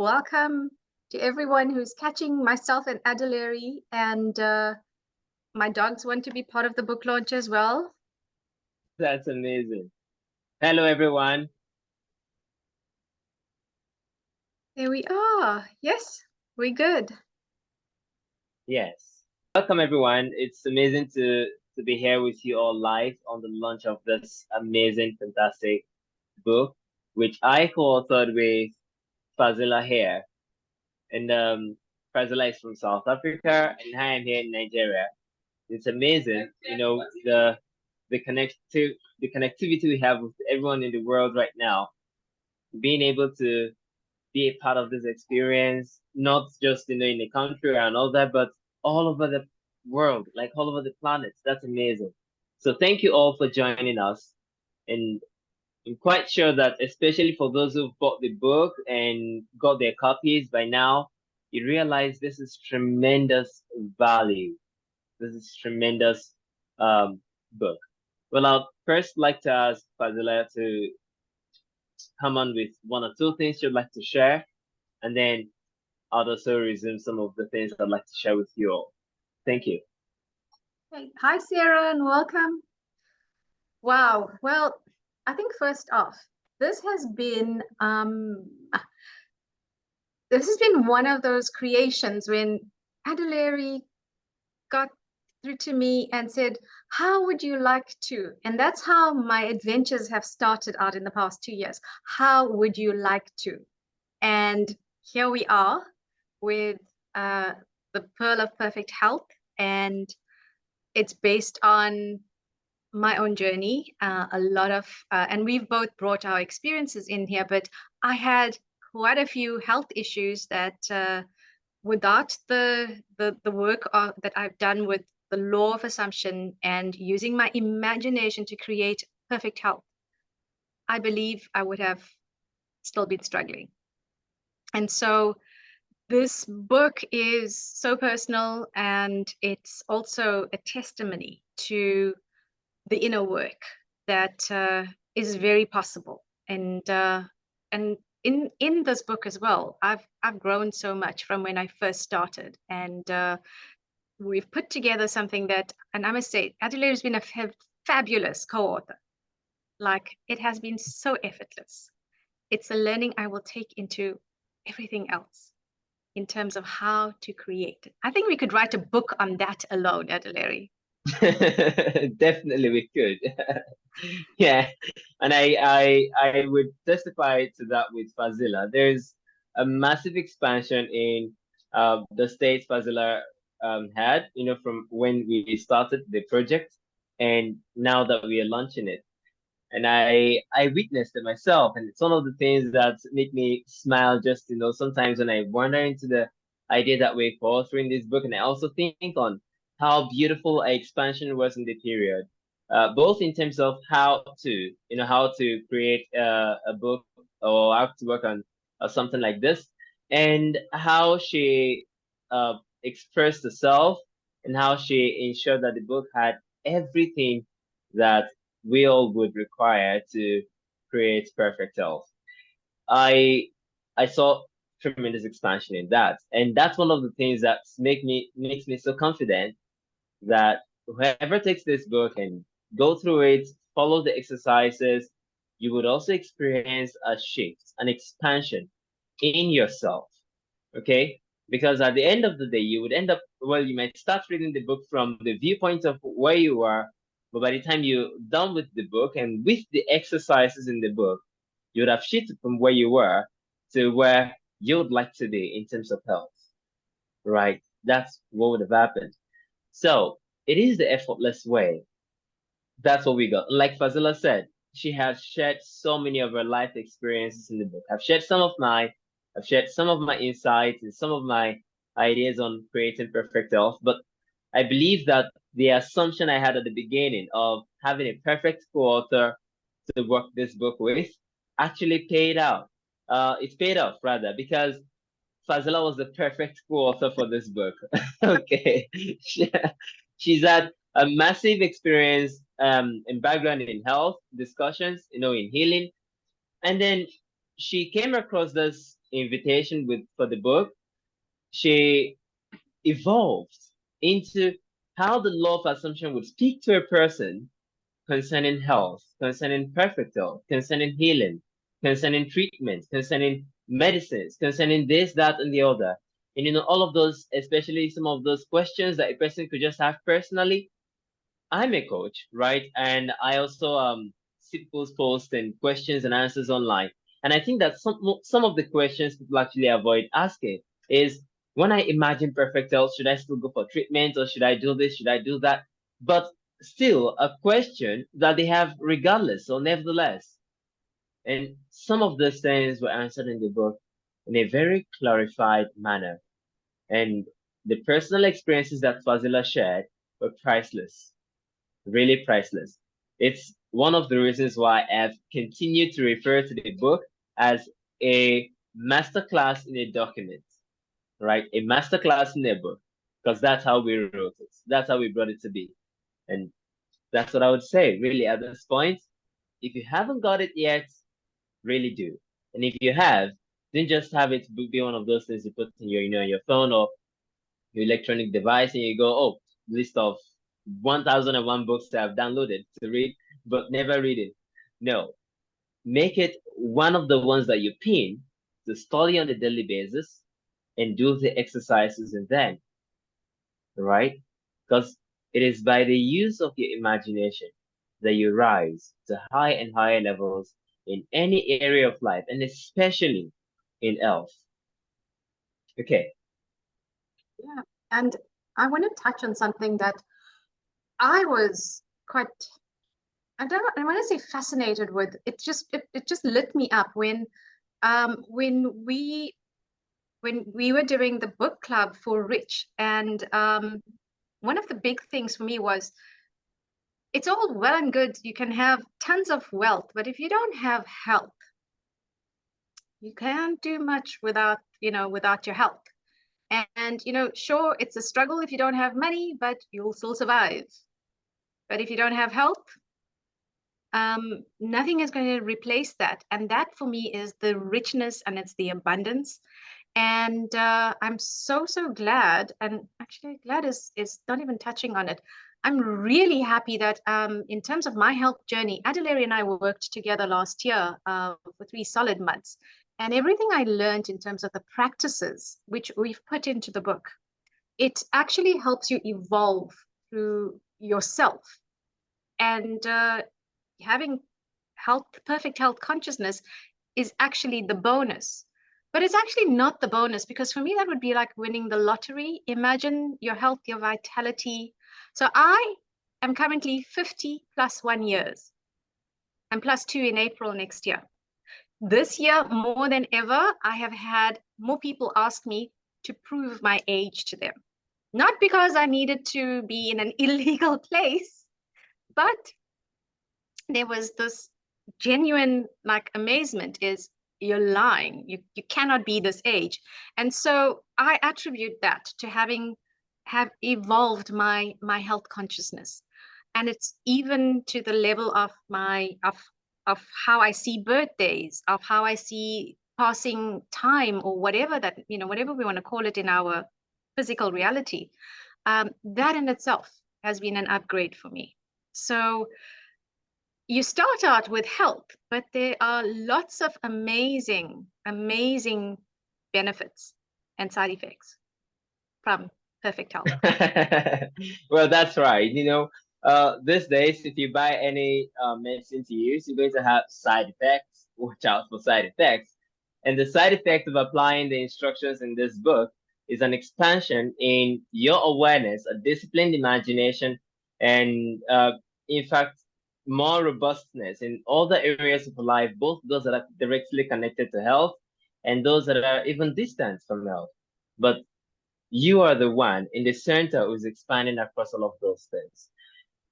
Welcome to everyone who's catching myself and Adelere, and my dogs want to be part of the book launch as well. That's amazing. Hello, everyone. There we are. Yes, we're good. Yes. Welcome, everyone. It's amazing to be here with you all live on the launch of this amazing, fantastic book, which I co-authored with Fazila here. And Fazila is from South Africa, and I am here in Nigeria. It's amazing, the connectivity we have with everyone in the world right now, being able to be a part of this experience, not just in the country and all that, but all over the world, like all over the planet. That's amazing. So thank you all for joining us. And I'm quite sure that especially for those who've bought the book and got their copies by now, you realize this is tremendous value. This is tremendous book. Well, I'd first like to ask Fazila to come on with one or two things you'd like to share, and then I'll also resume some of the things I'd like to share with you all. Thank you. Hey, hi, Sarah, and welcome. Wow. Well, I think first off, this has been one of those creations when Adelere got through to me and said, how would you like to? And that's how my adventures have started out in the past 2 years. How would you like to? And here we are with the Pearl of Perfect Health. And it's based on my own journey, a lot of, and we've both brought our experiences in here, but I had quite a few health issues that without the work that I've done with the law of assumption and using my imagination to create perfect health, I believe I would have still been struggling. And so this book is so personal, and it's also a testimony to the inner work that is very possible. And in this book as well, I've grown so much from when I first started, and we've put together something that, and I must say, Adelere has been a fabulous co-author. Like, it has been so effortless. It's a learning I will take into everything else in terms of how to create it. I think we could write a book on that alone, Adelere. Definitely we could. Yeah. And I would testify to that with Fazila. There's a massive expansion in the states Fazila had, from when we started the project and now that we are launching it. And I witnessed it myself, and it's one of the things that make me smile. Just sometimes when I wander into the idea that we're authoring this book, and I also think on how beautiful our expansion was in the period, both in terms of how to create a book or how to work on something like this, and how she expressed herself, and how she ensured that the book had everything that we all would require to create perfect health. I I saw tremendous expansion in that, and that's one of the things that makes me so confident that whoever takes this book and go through it, follow the exercises, you would also experience a shift, an expansion in yourself. Okay? Because at the end of the day, you would end up, well, you might start reading the book from the viewpoint of where you are, but by the time you're done with the book and with the exercises in the book, you would have shifted from where you were to where you would like to be in terms of health, right? That's what would have happened. So it is the effortless way. That's what we got. Like Fazila said, she has shared so many of her life experiences in the book. I've shared some of my insights and some of my ideas on creating perfect health. But I believe that the assumption I had at the beginning of having a perfect co-author to work this book with actually paid out. It's paid off rather, because Fazila was the perfect co-author for this book. Okay. She's had a massive experience and background in health discussions, in healing. And then she came across this invitation for the book, she evolved into how the law of assumption would speak to a person concerning health, concerning perfect health, concerning healing, concerning treatment, concerning medicines, concerning this, that, and the other. And all of those, especially some of those questions that a person could just have personally. I'm a coach, right? And I also see people's posts and questions and answers online. And I think that some of the questions people actually avoid asking is, when I imagine perfect health, should I still go for treatment, or should I do this? Should I do that? But still a question that they have regardless or nevertheless. And some of those things were answered in the book in a very clarified manner. And the personal experiences that Fazila shared were priceless, really priceless. It's one of the reasons why I've continued to refer to the book as a masterclass in a document, right? A masterclass in a book, because that's how we wrote it. That's how we brought it to be. And that's what I would say, really, at this point. If you haven't got it yet, really do. And if you have, then just have it be one of those things you put in your phone or your electronic device, and you go, oh, list of 1001 books that I've downloaded to read, but never read it. No, make it one of the ones that you pin to study on a daily basis and do the exercises in them, right? Because it is by the use of your imagination that you rise to higher and higher levels in any area of life, and especially in health. Okay. Yeah. And I want to touch on something that I was quite, I want to say fascinated with. It just lit me up when we were doing the book club for Rich. And one of the big things for me was, it's all well and good. You can have tons of wealth, but if you don't have health, you can't do much without your health. And sure, it's a struggle if you don't have money, but you'll still survive. But if you don't have health, nothing is going to replace that. And that for me is the richness, and it's the abundance. And I'm so glad, and actually glad is not even touching on it. I'm really happy that in terms of my health journey, Adelere and I worked together last year for 3 solid months. And everything I learned in terms of the practices which we've put into the book, it actually helps you evolve through yourself. And having perfect health consciousness is actually the bonus. But it's actually not the bonus, because for me, that would be like winning the lottery. Imagine your health, your vitality. So I am currently 50 plus 1 years. I'm plus 2 in April next year. This year, more than ever, I have had more people ask me to prove my age to them. Not because I needed to be in an illegal place, but there was this genuine amazement is, you're lying. You cannot be this age. And so I attribute that to have evolved my health consciousness. And it's even to the level of of how I see birthdays, of how I see passing time, or whatever whatever we want to call it in our physical reality. That in itself has been an upgrade for me. So you start out with health, but there are lots of amazing benefits and side effects from perfect health. Well, that's right. These days, if you buy any medicine to use, you're going to have side effects. Watch out for side effects. And the side effect of applying the instructions in this book is an expansion in your awareness, a disciplined imagination, and in fact, more robustness in all the areas of life, both those that are directly connected to health and those that are even distant from health. But you are the one in the center who's expanding across all of those things.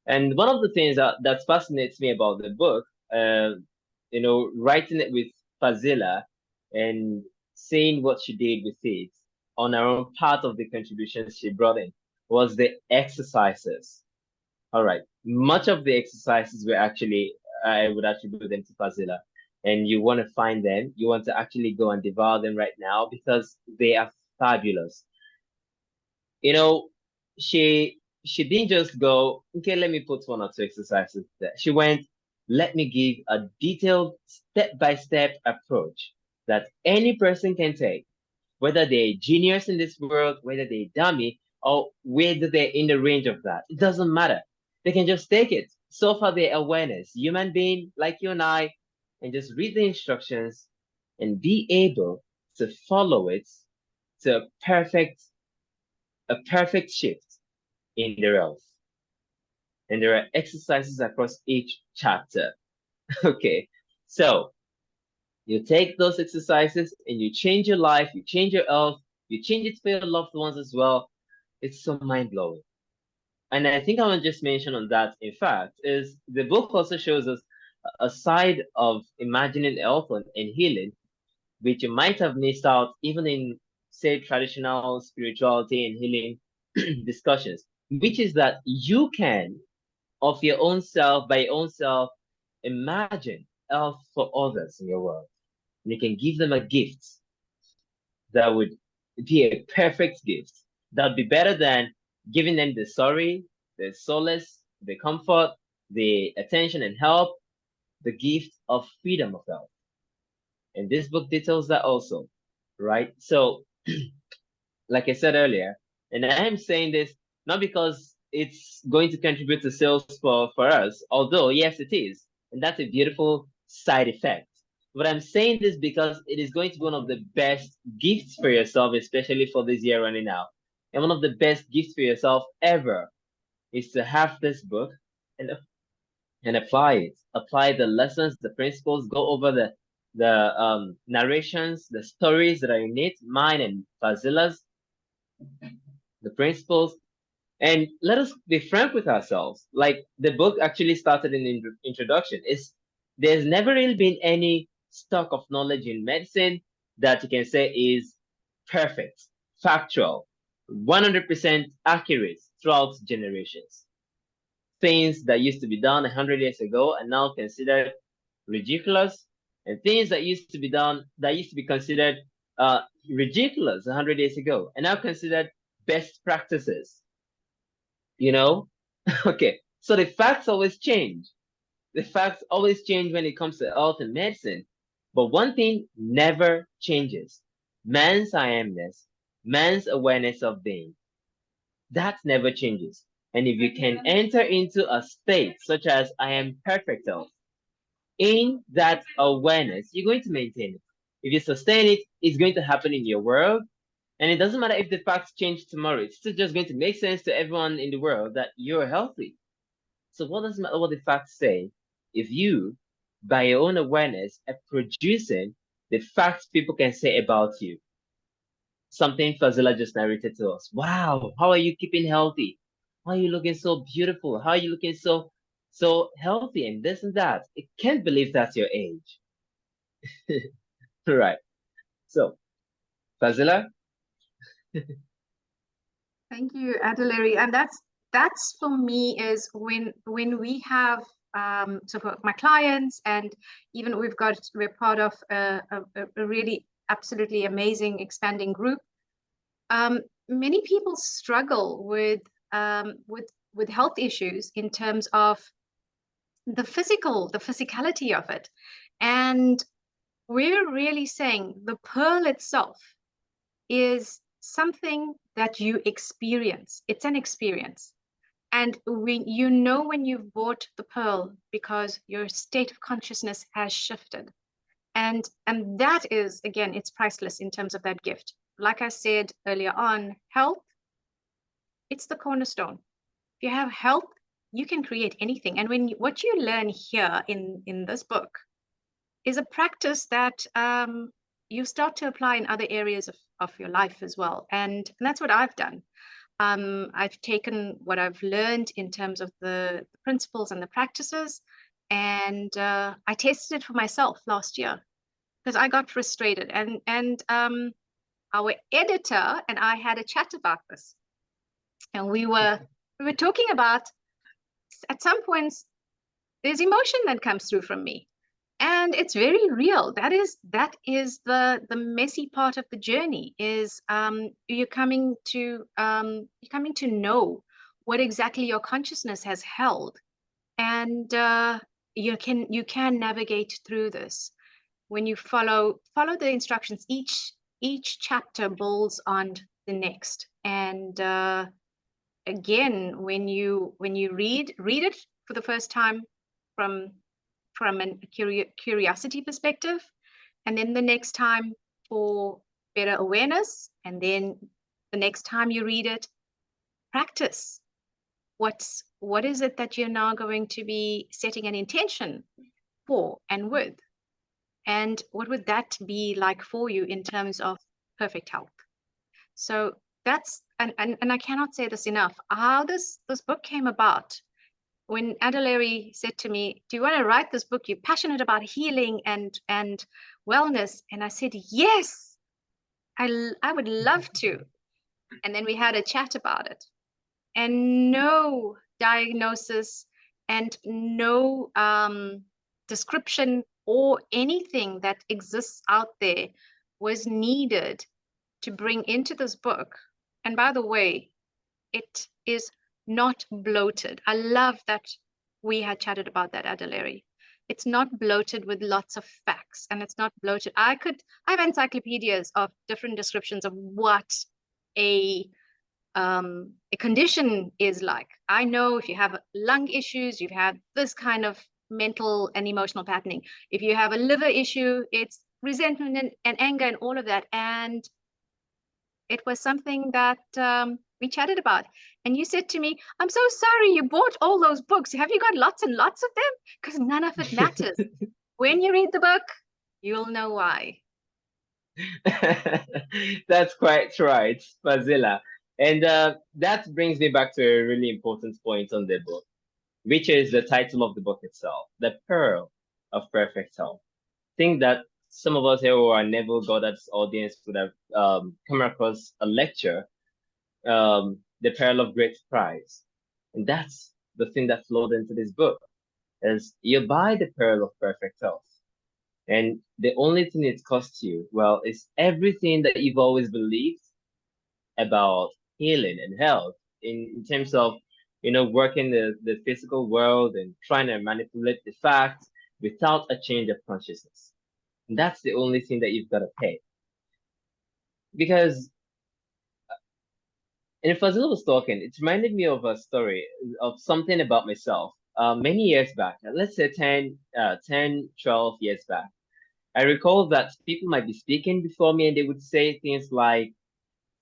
And one of the things that fascinates me about the book, writing it with Fazila and seeing what she did with it on her own, part of the contributions she brought in was the exercises. All right. Much of the exercises were actually, I would attribute them to Fazila. and you want to find them, you want to actually go and devour them right now because they are fabulous. You know, she didn't just go, okay, let me put one or two exercises there. She went, let me give a detailed step-by-step approach that any person can take, whether they're genius in this world, whether they're dummy, or whether they're in the range of that. It doesn't matter. They can just take it. So far, their awareness, human being like you and I, and just read the instructions and be able to follow it to a perfect shift in their health. And there are exercises across each chapter. Okay, so you take those exercises and you change your life, you change your health, you change it for your loved ones as well. It's so mind blowing. And I think I want to just mention on that, in fact, is the book also shows us a side of imagining health and healing, which you might have missed out even in, say, traditional spirituality and healing discussions, which is that you can, of your own self, by your own self, imagine health for others in your world. And you can give them a gift that would be a perfect gift. That would be better than giving them the sorry, the solace, the comfort, the attention and help, the gift of freedom of health. And this book details that also, right? So, like I said earlier, and I am saying this not because it's going to contribute to sales for us, although yes, it is. And that's a beautiful side effect. But I'm saying this because it is going to be one of the best gifts for yourself, especially for this year running out. And one of the best gifts for yourself ever is to have this book and apply it. Apply the lessons, the principles, go over the narrations, the stories that are in it, mine and Fazila's, the principles, and let us be frank with ourselves. Like the book actually started in the introduction. There's never really been any stock of knowledge in medicine that you can say is perfect, factual, 100% accurate throughout generations. Things that used to be done 100 years ago are now considered ridiculous, and things that used to be done that used to be considered ridiculous 100 years ago are now considered best practices. You know, okay, so the facts always change. The facts always change when it comes to health and medicine. But one thing never changes: man's I amness, man's awareness of being. That never changes. And if you can enter into a state such as I am perfect health, in that awareness, you're going to maintain it. If you sustain it, it's going to happen in your world. And it doesn't matter if the facts change tomorrow, it's still just going to make sense to everyone in the world that you're healthy. So what does it matter what the facts say if you, by your own awareness, are producing the facts people can say about you? Something Fazila just narrated to us. Wow, how are you keeping healthy? How are you looking so beautiful? How are you looking so healthy and this and that? I can't believe that's your age. Right. So, Fazila? Thank you, Adelere. And that's for me is when we have so for my clients, and even we're part of a really absolutely amazing expanding group. Many people struggle with health issues in terms of the physicality of it, and we're really saying the pearl itself is something that you experience. It's an experience. And when when you've bought the pearl because your state of consciousness has shifted. And that is, again, it's priceless in terms of that gift. Like I said earlier on, health, it's the cornerstone. If you have health, you can create anything. And what you learn here in this book is a practice that you start to apply in other areas of your life as well. And that's what I've done. I've taken what I've learned in terms of the principles and the practices, and I tested it for myself last year because I got frustrated. And our editor and I had a chat about this, and we were talking about at some points there's emotion that comes through from me. And it's very real. That is the messy part of the journey. Is you're coming to know what exactly your consciousness has held, and you can navigate through this when you follow the instructions. Each chapter builds on the next, and again, when you read it for the first time from a curiosity perspective, and then the next time for better awareness, and then the next time you read it, practice. What is it that you're now going to be setting an intention for and with? And what would that be like for you in terms of perfect health? So that's, and I cannot say this enough, how this book came about. When Adelere said to me, "Do you want to write this book? You're passionate about healing and wellness." And I said, "Yes, I would love to." And then we had a chat about it. And no diagnosis and no description or anything that exists out there was needed to bring into this book. And by the way, it is not bloated. I love that we had chatted about that, Adelere. It's not bloated with lots of facts, and it's not bloated. I have encyclopedias of different descriptions of what a condition is like. I know if you have lung issues, you've had this kind of mental and emotional patterning. If you have a liver issue, it's resentment and anger and all of that. And it was something that we chatted about. And you said to me, "I'm so sorry you bought all those books. Have you got lots and lots of them?" Because none of it matters. When you read the book, you'll know why. That's quite right, Fazila. And that brings me back to a really important point on the book, which is the title of the book itself, The Pearl of Perfect Health. I think that some of us here who are Neville Goddard's audience would have come across a lecture, The Pearl of Great Price. And that's the thing that flowed into this book, is you buy The Pearl of Perfect Health. And the only thing it costs you, well, is everything that you've always believed about healing and health in terms of, working the physical world and trying to manipulate the facts without a change of consciousness. And that's the only thing that you've got to pay. Because, and if Fazil was talking, it reminded me of a story of something about myself. Many years back, let's say 10, 12 years back, I recall that people might be speaking before me and they would say things like,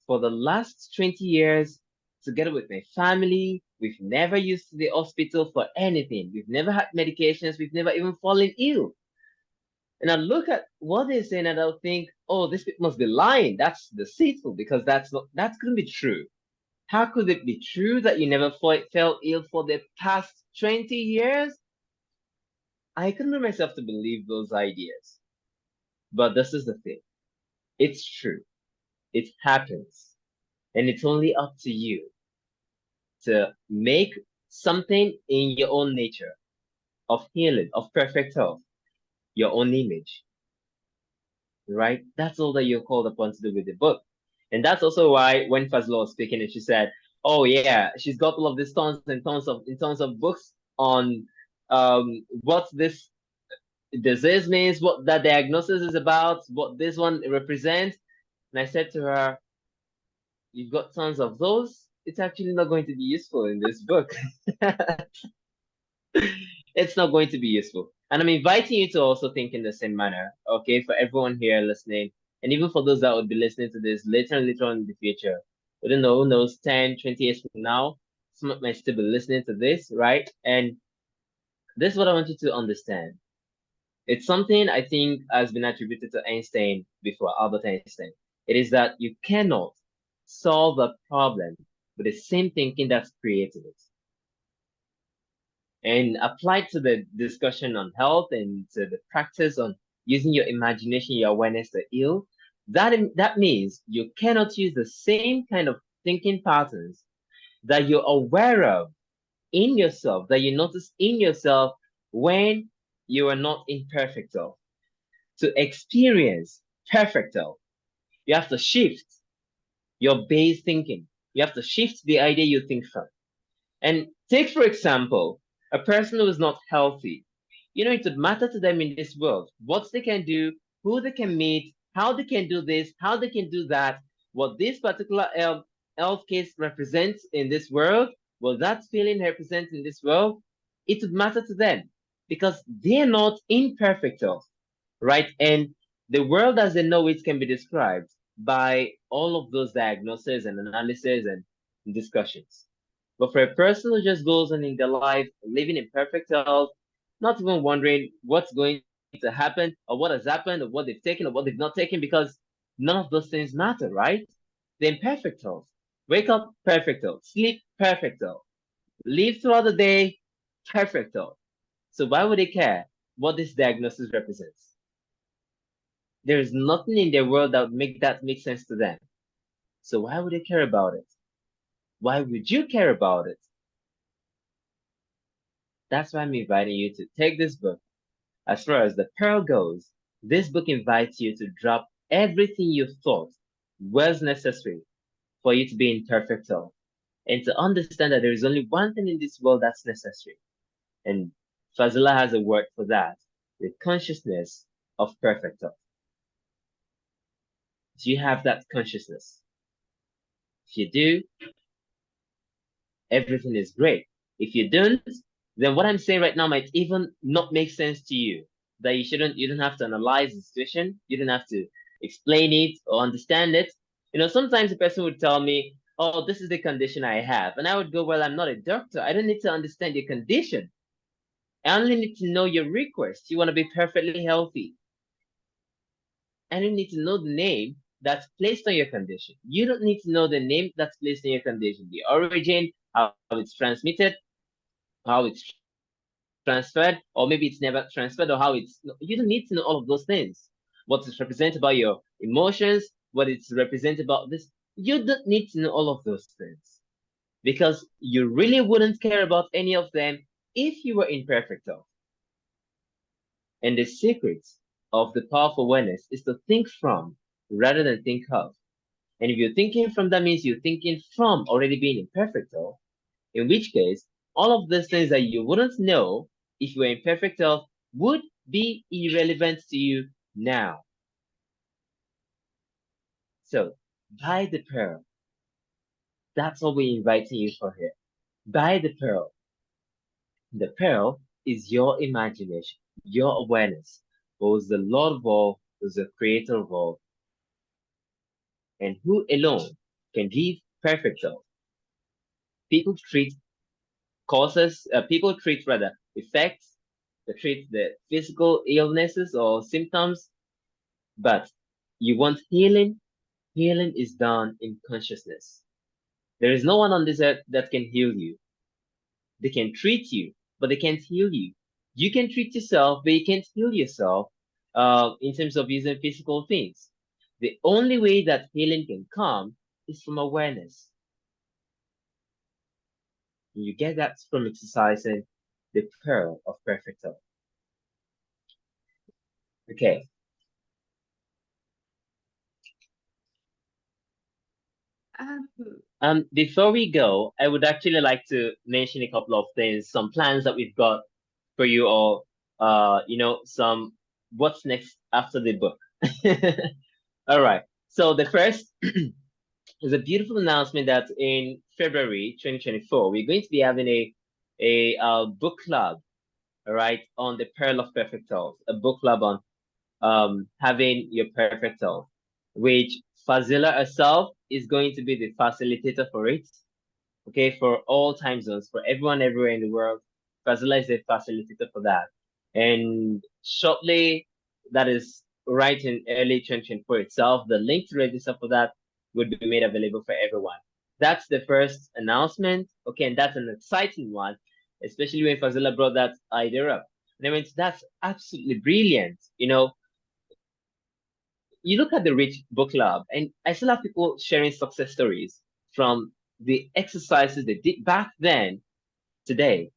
"For the last 20 years, together with my family, we've never used the hospital for anything. We've never had medications. We've never even fallen ill." And I look at what they're saying and I'll think, "Oh, this must be lying. That's deceitful because that couldn't be true. How could it be true that you never fell ill for the past 20 years?" I couldn't bring myself to believe those ideas. But this is the thing. It's true. It happens. And it's only up to you to make something in your own nature of healing, of perfect health, your own image, right? That's all that you're called upon to do with the book. And that's also why when Fazla was speaking and she said, "Oh yeah, she's got all of these tons and tons of books on what this disease means, what that diagnosis is about, what this one represents." And I said to her, "You've got tons of those. It's actually not going to be useful in this book." It's not going to be useful. And I'm inviting you to also think in the same manner, okay, for everyone here listening, and even for those that would be listening to this later and later on in the future. I don't know, who knows, 10, 20 years from now, some might still be listening to this, right? And this is what I want you to understand. It's something I think has been attributed to Einstein before, Albert Einstein. It is that you cannot solve a problem with the same thinking that's created it. And applied to the discussion on health and to the practice on using your imagination, your awareness to heal, that means you cannot use the same kind of thinking patterns that you're aware of in yourself, that you notice in yourself when you are not imperfecto. To experience perfecto, you have to shift your base thinking. You have to shift the idea you think from. And take, for example, a person who is not healthy. It would matter to them in this world what they can do, who they can meet, how they can do this, how they can do that, what this particular health case represents in this world, what that feeling represents in this world. It would matter to them because they're not imperfect health, right? And the world as they know it can be described by all of those diagnoses and analysis and discussions. But for a person who just goes on in their life, living in perfect health, not even wondering what's going to happen or what has happened or what they've taken or what they've not taken, because none of those things matter, right? They're in perfect health. Wake up, perfect health. Sleep, perfect health. Live throughout the day, perfect health. So why would they care what this diagnosis represents? There is nothing in their world that would make that make sense to them. So why would they care about it? Why would you care about it? That's why I'm inviting you to take this book. As far as the pearl goes, this book invites you to drop everything you thought was necessary for you to be in perfect health and to understand that there is only one thing in this world that's necessary. And Fazila has a word for that, the consciousness of perfect health. Do you have that consciousness? If you do, everything is great. If you don't, then what I'm saying right now might even not make sense to you. That you don't have to analyze the situation, you don't have to explain it or understand it. Sometimes a person would tell me, oh, this is the condition I have. And I would go, well, I'm not a doctor. I don't need to understand your condition. I only need to know your request. You want to be perfectly healthy. I don't need to know the name that's placed on your condition. You don't need to know the name that's placed on your condition, the origin, how it's transmitted, how it's transferred, or maybe it's never transferred, or how it's. You don't need to know all of those things. What is represented about your emotions, what it's represented about this. You don't need to know all of those things because you really wouldn't care about any of them if you were in perfect health. And the secret of the power of awareness is to think from rather than think of. And if you're thinking from, that means you're thinking from already being in perfect health, in which case, all of these things that you wouldn't know if you were in perfect health would be irrelevant to you now. So, buy the pearl. That's what we're inviting you for here. Buy the pearl. The pearl is your imagination, your awareness, who's the Lord of all, who's the creator of all, and who alone can give perfect health. People treat people treat rather effects, they treat the physical illnesses or symptoms, but you want healing. Healing is done in consciousness. There is no one on this earth that can heal you. They can treat you, but they can't heal you. You can treat yourself, but you can't heal yourself in terms of using physical things. The only way that healing can come is from awareness. And you get that from exercising the pearl of perfect health. Okay. Before we go, I would actually like to mention a couple of things, some plans that we've got for you all. Some what's next after the book. All right. So the first is a beautiful announcement that in February 2024, we're going to be having a book club, all right, on the Pearl of Perfect Health, a book club on having your perfect health, which Fazila herself is going to be the facilitator for it. Okay, for all time zones, for everyone everywhere in the world, Fazila is the facilitator for that. And shortly, that is right in early 2024 itself, the link to register for that would be made available for everyone. That's the first announcement. Okay, and that's an exciting one, especially when Fazila brought that idea up. And I mean, that's absolutely brilliant. You look at the Rich Book Club, and I still have people sharing success stories from the exercises they did back then today.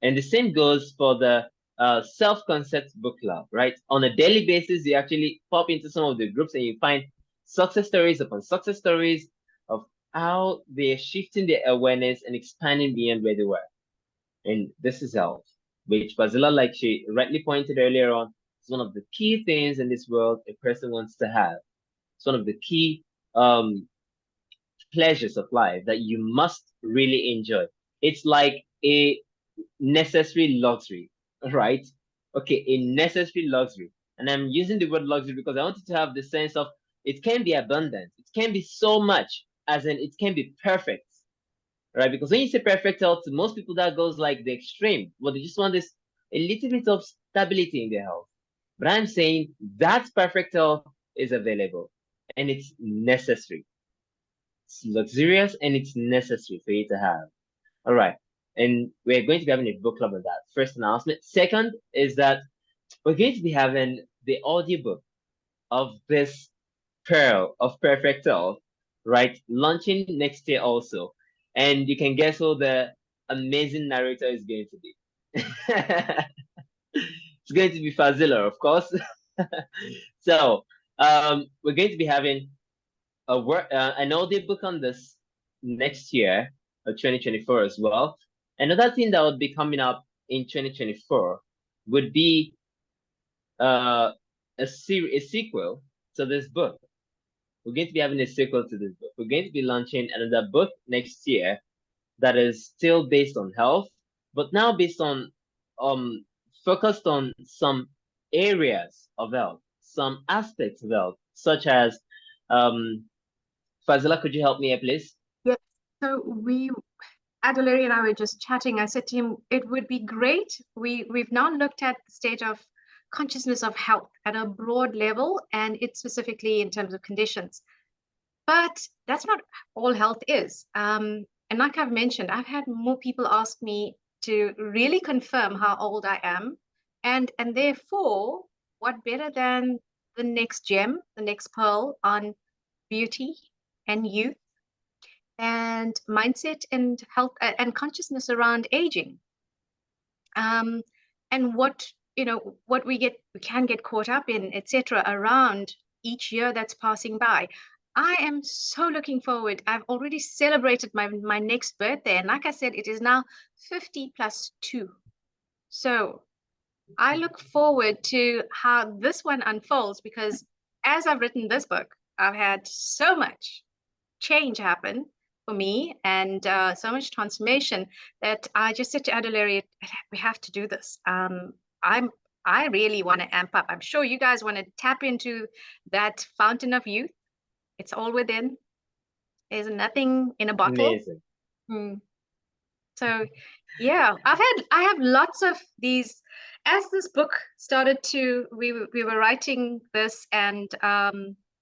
And the same goes for the self-concept book club, right? On a daily basis, you actually pop into some of the groups and you find success stories upon success stories of how they're shifting their awareness and expanding beyond where they were. And this is health, which Fazila, like she rightly pointed earlier on, is one of the key things in this world a person wants to have. It's one of the key pleasures of life that you must really enjoy. It's like a necessary luxury, right? Okay, a necessary luxury. And I'm using the word luxury because I want you to have the sense of it can be abundant. It can be so much, as in it can be perfect, right? Because when you say perfect health, to most people that goes like the extreme. Well, they just want this a little bit of stability in their health. But I'm saying that perfect health is available and it's necessary. It's luxurious and it's necessary for you to have. All right. And we're going to be having a book club on that. First announcement. Second is that we're going to be having the audiobook of this pearl of perfect health, right? Launching next year also. And you can guess who the amazing narrator is going to be. It's going to be Fazila, of course. So we're going to be having an audiobook on this next year, 2024 as well. Another thing that would be coming up in 2024 would be a sequel to this book. We're going to be having a sequel to this book. We're going to be launching another book next year that is still based on health, but now based on focused on some areas of health, some aspects of health, such as Fazila, could you help me here, please? Yes. So Adelere and I were just chatting. I said to him, it would be great. We've now looked at the stage of consciousness of health at a broad level, and it's specifically in terms of conditions. But that's not all health is. And like I've mentioned, I've had more people ask me to really confirm how old I am. And therefore, what better than the next gem, the next pearl on beauty and youth and mindset and health and consciousness around aging. And what we can get caught up in, etc., around each year that's passing by. I am so looking forward. I've already celebrated my next birthday, and like I said, it is now 50 plus 2. So I look forward to how this one unfolds, because as I've written this book, I've had so much change happen for me, and so much transformation, that I just said to Adelere, we have to do this. I really want to amp up. I'm sure you guys want to tap into that fountain of youth. It's all within. There's nothing in a bottle. Amazing. So yeah, I have lots of these. As this book started to, we were writing this, and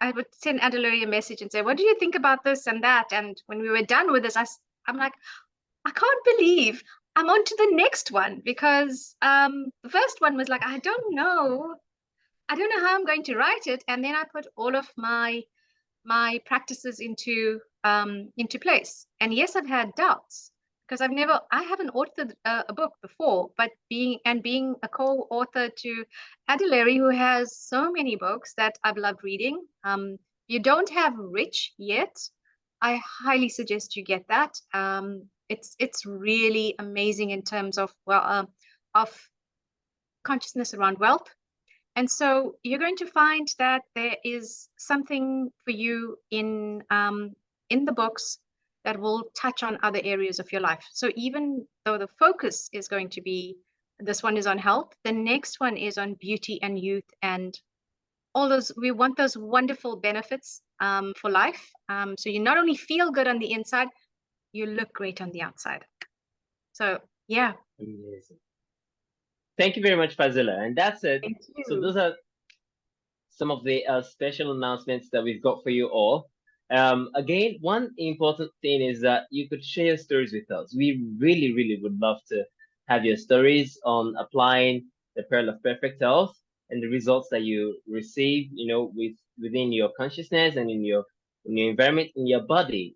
I would send Adelere a message and say, what do you think about this and that? And when we were done with this, I'm like, I can't believe I'm on to the next one, because the first one was like, I don't know how I'm going to write it. And then I put all of my practices into place. And yes, I've had doubts, because I haven't authored a book before, but being a co-author to Adelere, who has so many books that I've loved reading. You don't have Rich yet. I highly suggest you get that. It's really amazing in terms of of consciousness around wealth. And so you're going to find that there is something for you in the books that will touch on other areas of your life. So even though the focus is going to be, this one is on health, the next one is on beauty and youth, and all those, we want those wonderful benefits for life. So you not only feel good on the inside, you look great on the outside. So yeah. Amazing. Thank you very much, Fazila. And that's it. So those are some of the special announcements that we've got for you all. Again, one important thing is that you could share your stories with us. We really, really would love to have your stories on applying the Pearl of Perfect Health and the results that you receive, within your consciousness and in your environment, in your body's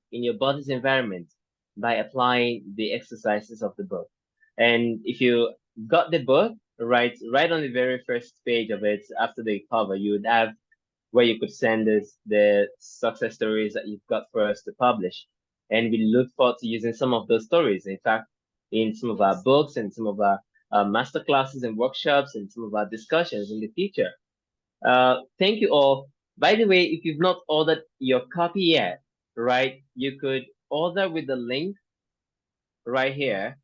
environment, by applying the exercises of the book. And if you got the book, right on the very first page of it, after the cover, you would have where you could send us the success stories that you've got for us to publish. And we look forward to using some of those stories. In fact, in some of our Yes. books and some of our master classes and workshops and some of our discussions in the future. Thank you all. By the way, if you've not ordered your copy yet, right, you could order with the link right here.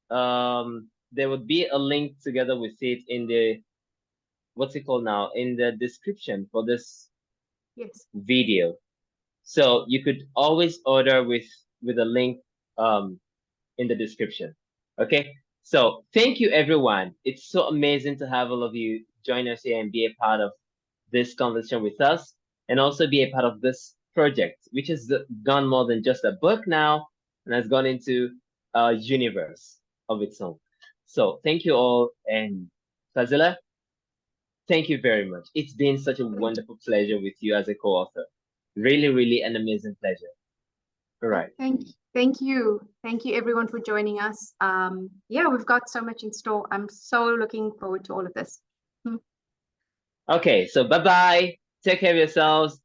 There would be a link together with it in the, what's it called now, in the description for this Yes. video. So you could always order with a link in the description. Okay. So thank you everyone. It's so amazing to have all of you join us here and be a part of this conversation with us, and also be a part of this project, which has gone more than just a book now and has gone into a universe of its own. So thank you all, and Fazila, thank you very much. It's been such a Thank wonderful pleasure with you as a co-author. Really, really an amazing pleasure. All you. right. Thank you. Thank you everyone for joining us. Yeah, we've got so much in store. I'm so looking forward to all of this. Okay, so bye-bye. Take care of yourselves.